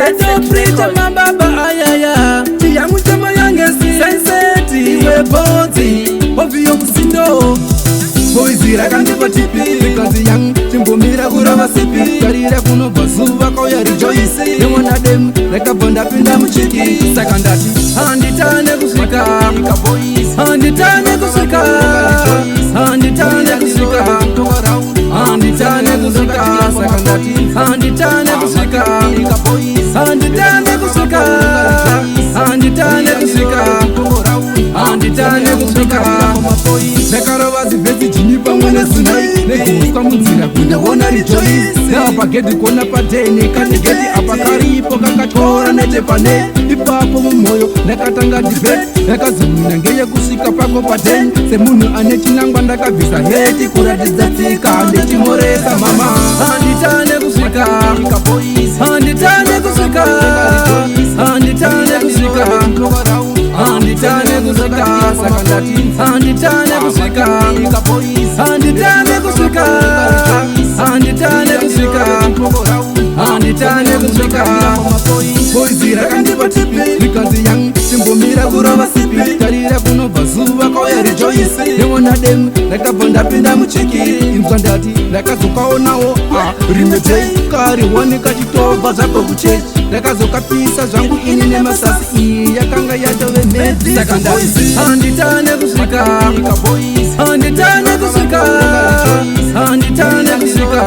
Prita mambaba ayaya Chiyangu chama yangesi Senseti iwe bonzi Ovio musindo Boizira kandi patipi Kazi yang chimbumira kurava sipi Karira kuno bazuva kauya rejoice Nemona dem Reka bonda pinda mchiki Sakandati Handitane kusika Handitane kusika Handitane kusika Handitane kusika Sakandati Handitane kusika Handitane kusika Handitane kusika Handitane kusika Nekarovazi vesi jinipa mwene sunai Nekuuswa munzira kuna wona rejoice Napa gedi kona pateni Kani gedi apakaripo kakatora nete pane Ipapo mumoyo nekatanga debate Nekazumina ngeye kusika pako pateni Semunu anechinangwa ndakavisa heti kuratidza tsika Ndechimoresa mama Handitane kusika Handitane kusika Handitane kusika Handitane kusika Sakandati Handitane kusika Handitane kusika Handitane kusika Handitane kusika Boizira kandi patipi Nikazi yang chimbumira kurava sipi Karira kuno bazuva kauya rejoice Nemona dem Reka bonda pinda mchiki Imzandati Reka zukaonawo Rimedei Kari wani kachitova zako kuchechi Reka zokapisa zvangu ini nemasasi Iyi yakanga yatove medzi Sakandati Handitane kusika Handitane kusika Handitane kusika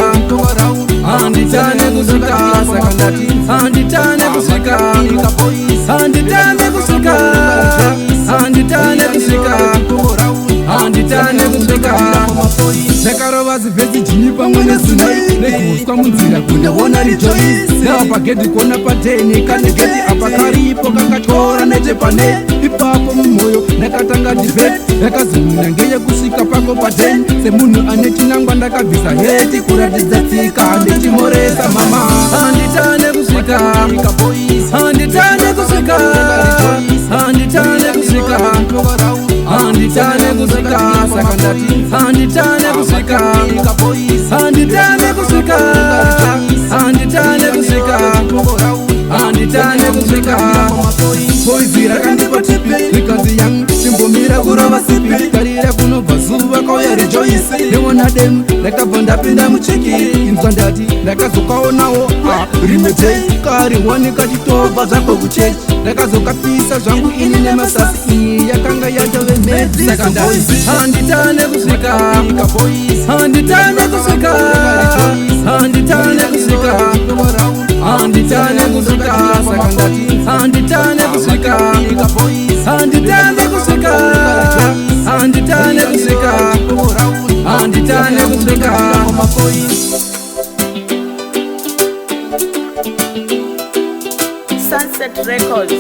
Handitane kusika Sakandati Handitane kusika Handitane kusika Handitane kusika Handitane kusika Nekarovazi vesi jinipa mwene sunai Nekuuswa munzira kuna wona rejoice Napa gedi kona pateni Kane gedi apakaripo kakatora nete pane Ipapo mumoyo nekatanga debate Nekazumina ngeye kusika pako pateni Semunu anechinangwa ndakavisa heti kuratidza tsika Ndechimoresa mama Handitane kusika Handitane kusika Handitane kusika Handitane kusika Sakandati Handitane kusika Handitane kusika Handitane kusika Handitane kusika Boizira kandi patipi Nikazi yang chimbumira kurava sipi Karira kuno bazuva kauya rejoice Nemona dem Reka bonda pinda mchiki Imzandati Reka zukaonawo Rimedei Kari wani kachitova zako kuchechi Reka zokapisa zvangu ini nemasasi Iyi yakanga yatove medzi Sakandati Handitane kusika Handitane kusika Handitane kusika Handitane kusika Sakandati Handitane kusika Handitane kusika Handitane kusika Handitane kusika Sunset Records.